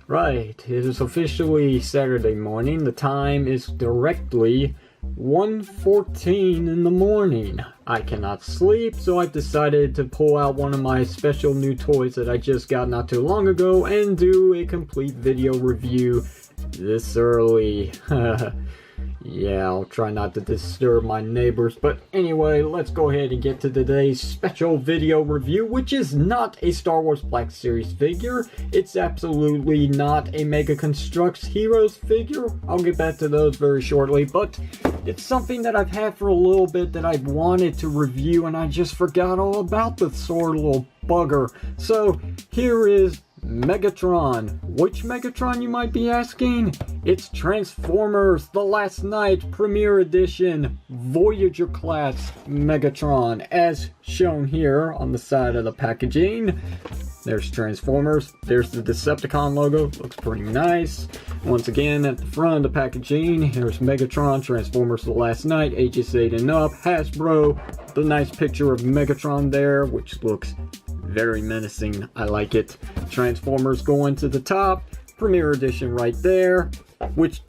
Right, it is officially Saturday morning. The time is directly 1:14 in the morning. I cannot sleep, so I've decided to pull out one of my special new toys that I just got not too long ago and do a complete video review this early. Yeah, I'll try not to disturb my neighbors, but anyway, let's go ahead and get to today's special video review, which is not a Star Wars Black Series figure. It's absolutely not a Mega Construx Heroes figure. I'll get back to those very shortly, but it's something that I've had for a little bit that I've wanted to review, and I just forgot all about the sore little bugger. So here is Megatron. Which Megatron, you might be asking? It's Transformers The Last Night Premiere Edition Voyager class Megatron, as shown here on the side of the packaging. There's Transformers, there's the Decepticon logo, looks pretty nice. Once again, at the front of the packaging, here's Megatron, Transformers The Last Night, ages 8 and up, Hasbro, the nice picture of Megatron there, which looks very menacing. I like it. Transformers going to the top, Premiere Edition right there, which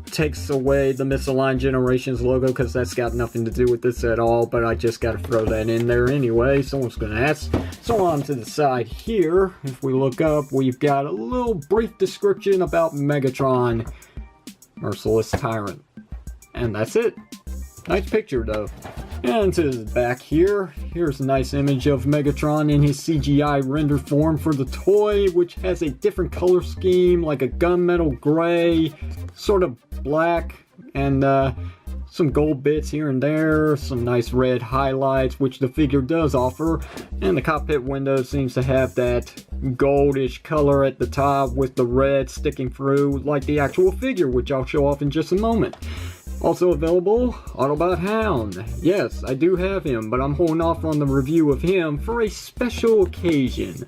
takes away the Misaligned Generations logo because that's got nothing to do with this at all, but I just got to throw that in there anyway. Someone's going to ask. So on to the side here, if we look up, we've got a little brief description about Megatron, Merciless Tyrant. And that's it. Nice picture though. And to the back here, here's a nice image of Megatron in his CGI render form for the toy, which has a different color scheme, like a gunmetal gray, sort of black, and some gold bits here and there, some nice red highlights, which the figure does offer, and the cockpit window seems to have that goldish color at the top with the red sticking through like the actual figure, which I'll show off in just a moment. Also available, Autobot Hound. Yes, I do have him, but I'm holding off on the review of him for a special occasion.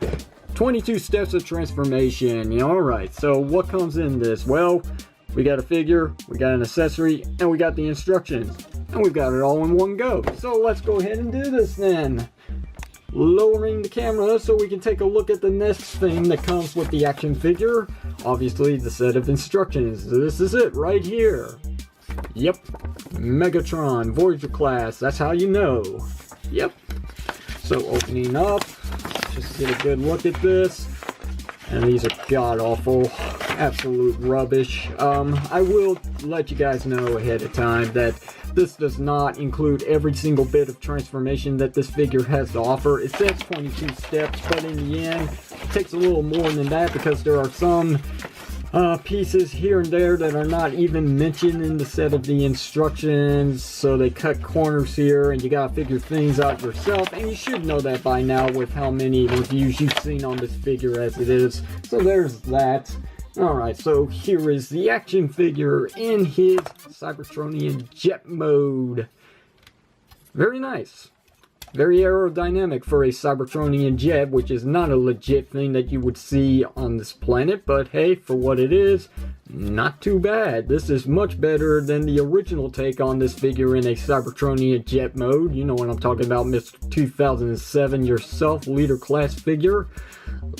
22 steps of transformation. Alright, so what comes in this? Well, we got a figure, we got an accessory, and we got the instructions. And we've got it all in one go. So let's go ahead and do this then. Lowering the camera so we can take a look at the next thing that comes with the action figure. Obviously, the set of instructions. This is it right here. Yep, Megatron, Voyager class, that's how you know. Yep. So opening up, just get a good look at this. And these are god-awful, absolute rubbish. I will let you guys know ahead of time that this does not include every single bit of transformation that this figure has to offer. It says 22 steps, but in the end, it takes a little more than that because there are some pieces here and there that are not even mentioned in the set of the instructions, so they cut corners here and you gotta figure things out yourself, and you should know that by now with how many reviews you've seen on this figure as it is. So there's that. Alright, so here is the action figure in his Cybertronian jet mode. Very nice. Very aerodynamic for a Cybertronian jet, which is not a legit thing that you would see on this planet, but hey, for what it is, not too bad. This is much better than the original take on this figure in a Cybertronian jet mode. You know what I'm talking about, Mr. 2007 yourself, leader class figure.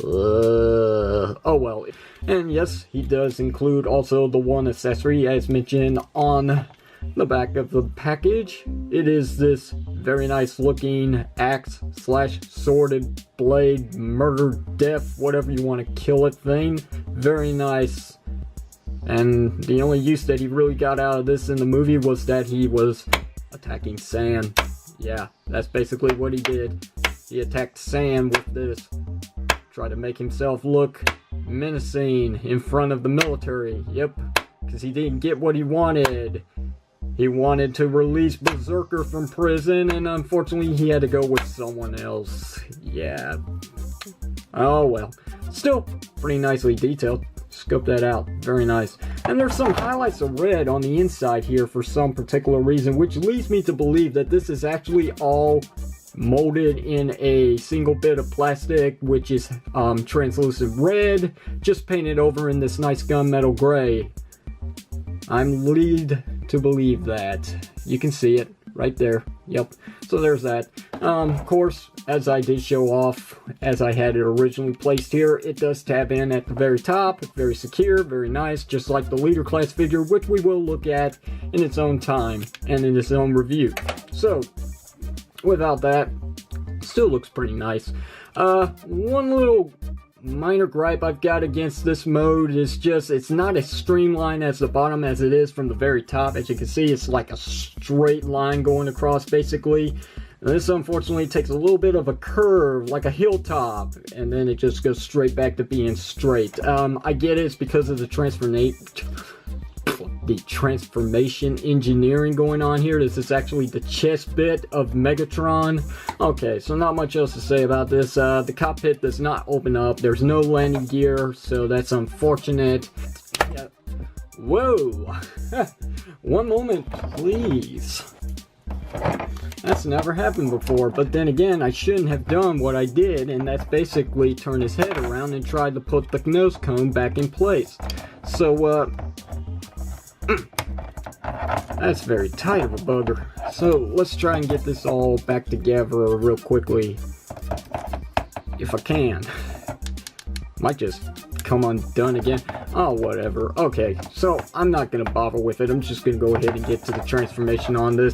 Oh well. And yes, he does include also the one accessory as mentioned on the back of the package. It is this very nice looking axe slash sworded blade, murder, death, whatever you want to kill it thing. Very nice. And the only use that he really got out of this in the movie was that he was attacking sand. Yeah, that's basically what he did. He attacked sand with this. Tried to make himself look menacing in front of the military. Yep, because he didn't get what he wanted. He wanted to release Berserker from prison, and unfortunately he had to go with someone else. Yeah. Oh well. Still, pretty nicely detailed. Scope that out. Very nice. And there's some highlights of red on the inside here for some particular reason, which leads me to believe that this is actually all molded in a single bit of plastic, which is translucent red, just painted over in this nice gunmetal gray. I'm led to believe that. You can see it right there. Yep. So there's that. Of course, as I did show off, as I had it originally placed here, it does tab in at the very top. It's very secure, very nice, just like the leader class figure, which we will look at in its own time and in its own review. So, without that, still looks pretty nice. One little minor gripe I've got against this mode is just it's not as streamlined as the bottom as it is from the very top. As you can see, it's like a straight line going across basically. And this unfortunately takes a little bit of a curve, like a hilltop, and then it just goes straight back to being straight. I get it, it's because of the transformation engineering going on here. This is actually the chest bit of Megatron. Okay, so not much else to say about this. The cockpit does not open up. There's no landing gear, so that's unfortunate. Yeah. Whoa! One moment, please. That's never happened before, but then again, I shouldn't have done what I did, and that's basically turn his head around and try to put the nose cone back in place. So, that's very tight of a bugger. So let's try and get this all back together real quickly, if I can. Might just come undone again. Oh, whatever. Okay, so I'm not gonna bother with it. I'm just gonna go ahead and get to the transformation on this.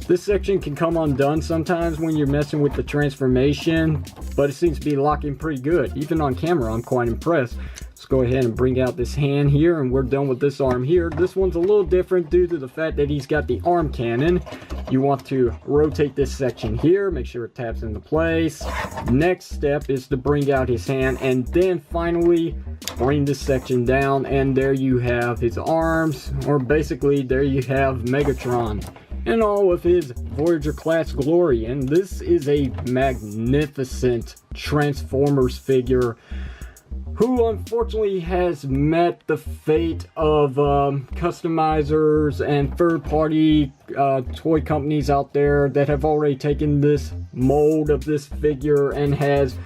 This section can come undone sometimes when you're messing with the transformation, but it seems to be locking pretty good. Even on camera, I'm quite impressed. Let's go ahead and bring out this hand here, and we're done with this arm here. This one's a little different due to the fact that he's got the arm cannon. You want to rotate this section here, make sure it taps into place. Next step is to bring out his hand, and then finally bring this section down, and there you have his arms, or basically there you have Megatron in all of his Voyager class glory. And this is a magnificent Transformers figure who unfortunately has met the fate of customizers and third-party toy companies out there that have already taken this mold of this figure and has,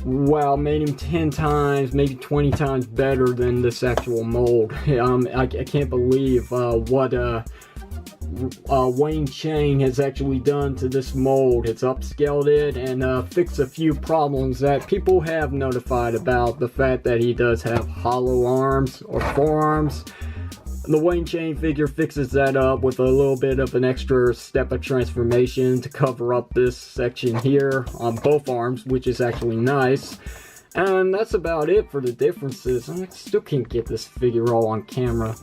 wow, made him 10 times, maybe 20 times better than this actual mold. I can't believe what Wayne Chang has actually done to this mold. It's upscaled it and fixed a few problems that people have notified about. The fact that he does have hollow arms or forearms. The Wayne Chang figure fixes that up with a little bit of an extra step of transformation to cover up this section here on both arms, which is actually nice. And that's about it for the differences. I still can't get this figure all on camera.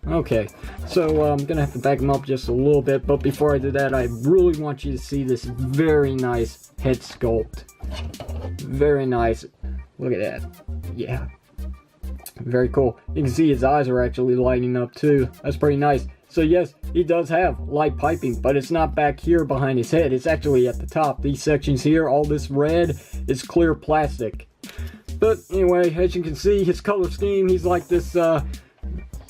Okay, so I'm gonna have to back him up just a little bit, but before I do that, I really want you to see this very nice head sculpt. Very nice. Look at that. Yeah. Very cool. You can see his eyes are actually lighting up too. That's pretty nice. So yes, he does have light piping, but it's not back here behind his head. It's actually at the top. These sections here, all this red, is clear plastic. But anyway, as you can see, his color scheme, he's like this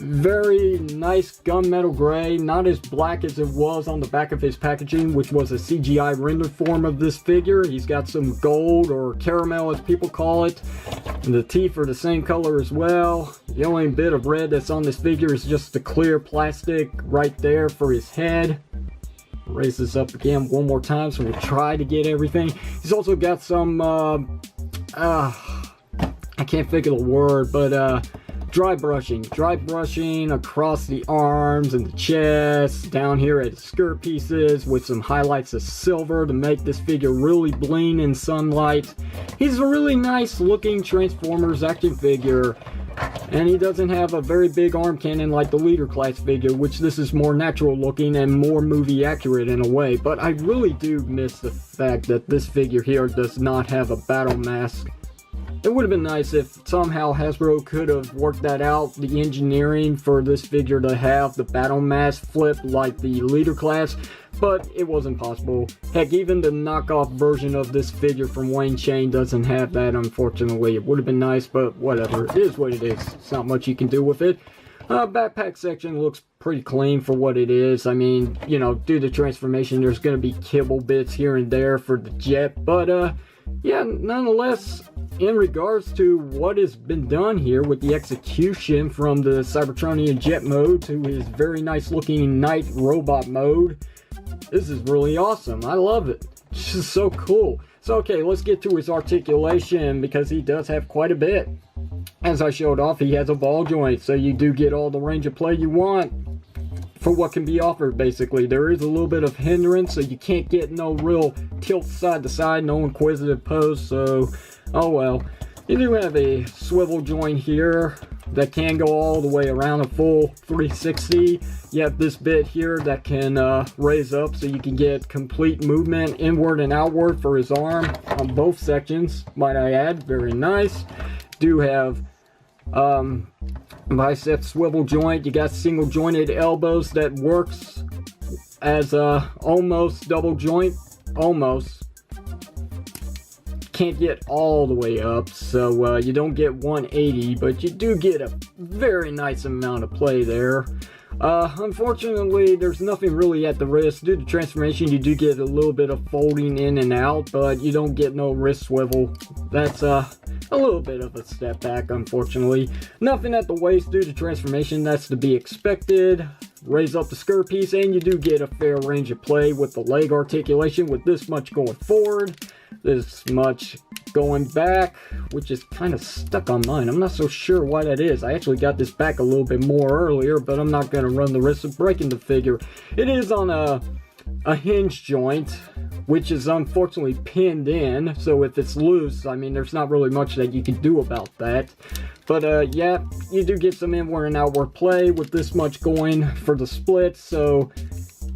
very nice gunmetal gray, not as black as it was on the back of his packaging, which was a CGI rendered form of this figure. He's got some gold, or caramel as people call it, and the teeth are the same color as well. The only bit of red that's on this figure is just the clear plastic right there for his head. Raise this up again one more time so we'll try to get everything. He's also got some I can't think of the word, but dry brushing across the arms and the chest, down here at the skirt pieces with some highlights of silver to make this figure really bling in sunlight. He's a really nice looking Transformers action figure, and he doesn't have a very big arm cannon like the leader class figure, which this is more natural looking and more movie accurate in a way. But I really do miss the fact that this figure here does not have a battle mask It would have been nice if somehow Hasbro could have worked that out, the engineering for this figure to have the battle mask flip like the leader class, but it wasn't possible. Heck, even the knockoff version of this figure from Wayne Chain doesn't have that, unfortunately. It would have been nice, but whatever. It is what it is. It's not much you can do with it. Backpack section looks pretty clean for what it is. I mean, you know, due to transformation, there's going to be kibble bits here and there for the jet, but yeah, nonetheless, in regards to what has been done here with the execution from the Cybertronian jet mode to his very nice looking knight robot mode, this is really awesome. I love it. It's just so cool. So okay, let's get to his articulation, because he does have quite a bit. As I showed off, he has a ball joint, so you do get all the range of play you want for what can be offered. Basically, there is a little bit of hindrance, so you can't get no real tilt side to side, no inquisitive pose, so oh well. You do have a swivel joint here that can go all the way around a full 360. You have this bit here that can raise up, so you can get complete movement inward and outward for his arm on both sections, might I add. Very nice. Do have bicep swivel joint. You got single jointed elbows that works as a almost double joint. Almost. Can't get all the way up, so you don't get 180, but you do get a very nice amount of play there. Unfortunately, there's nothing really at the wrist. Due to transformation, you do get a little bit of folding in and out, but you don't get no wrist swivel. That's a little bit of a step back, unfortunately. Nothing at the waist due to transformation. That's to be expected. Raise up the skirt piece, and you do get a fair range of play with the leg articulation, with this much going forward, this much going back, which is kind of stuck on mine. I'm not so sure why that is. I actually got this back a little bit more earlier, but I'm not going to run the risk of breaking the figure. It is on a hinge joint, which is unfortunately pinned in, so if it's loose, I mean, there's not really much that you can do about that. But yeah, you do get some inward and outward play with this much going for the split, so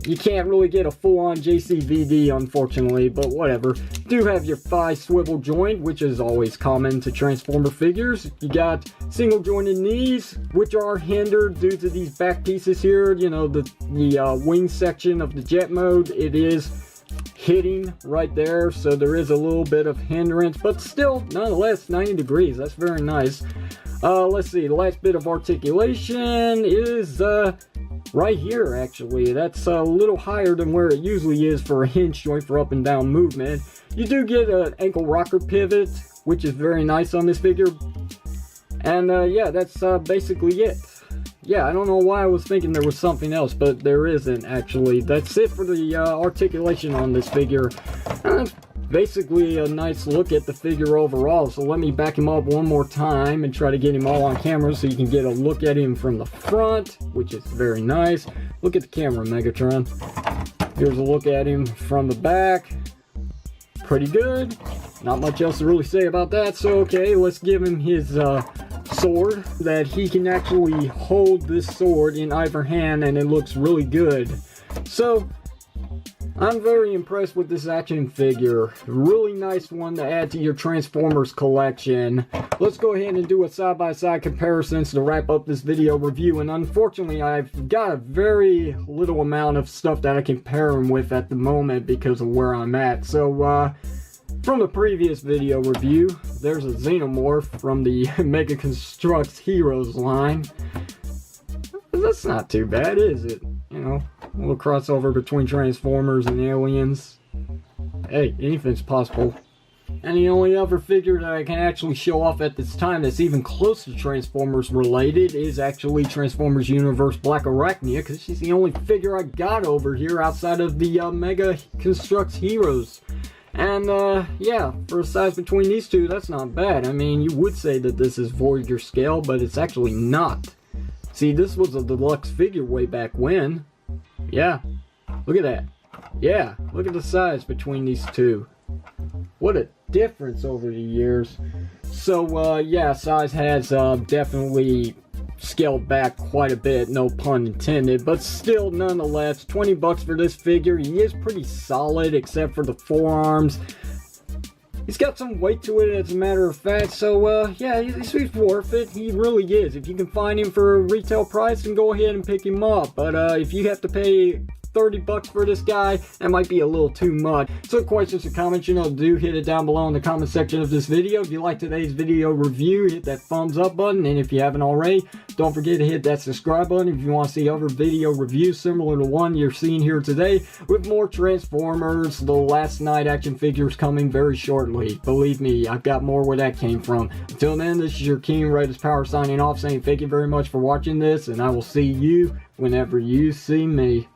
you can't really get a full-on JCVD, unfortunately, but whatever. You do have your thigh swivel joint, which is always common to Transformer figures. You got single jointed knees, which are hindered due to these back pieces here. You know, the wing section of the jet mode, it is hitting right there, so there is a little bit of hindrance, but still, nonetheless, 90 degrees. That's very nice. Let's see, the last bit of articulation is right here, actually. That's a little higher than where it usually is for a hinge joint for up and down movement. You do get an ankle rocker pivot, which is very nice on this figure. And yeah, that's basically it. Yeah, I don't know why I was thinking there was something else, but there isn't, actually. That's it for the articulation on this figure. And that's basically a nice look at the figure overall. So let me back him up one more time and try to get him all on camera so you can get a look at him from the front, which is very nice. Look at the camera, Megatron. Here's a look at him from the back. Pretty good. Not much else to really say about that. So okay, let's give him his sword, that he can actually hold this sword in either hand, and it looks really good. So I'm very impressed with this action figure. Really nice one to add to your Transformers collection. Let's go ahead and do a side-by-side comparison to wrap up this video review. And unfortunately, I've got a very little amount of stuff that I can pair him with at the moment because of where I'm at. So, from the previous video review, there's a Xenomorph from the Mega Construx Heroes line. That's not too bad, is it? You know, a little crossover between Transformers and Aliens. Hey, anything's possible. And the only other figure that I can actually show off at this time that's even close to Transformers related is actually Transformers Universe Black Arachnia, because she's the only figure I got over here outside of the Mega Construx Heroes. And yeah, for a size between these two, that's not bad. I mean, you would say that this is Voyager scale, but it's actually not. See, this was a deluxe figure way back when. Yeah, look at that. Yeah, look at the size between these two. What a difference over the years. So, yeah, size has definitely scaled back quite a bit, no pun intended, but still, nonetheless, 20 bucks for this figure. He is pretty solid, except for the forearms. He's got some weight to it, as a matter of fact, so yeah, he's worth it. He really is. If you can find him for a retail price, then go ahead and pick him up. But if you have to pay 30 bucks for this guy, that might be a little too much. So questions or comments, do hit it down below in the comment section of this video. If you like today's video review, hit that thumbs up button, and if you haven't already, don't forget to hit that subscribe button if you want to see other video reviews similar to one you're seeing here today, with more Transformers The Last Night action figures coming very shortly. Believe me, I've got more where that came from. Until then, this is your King Raiders Power signing off, saying thank you very much for watching this, and I will see you whenever you see me.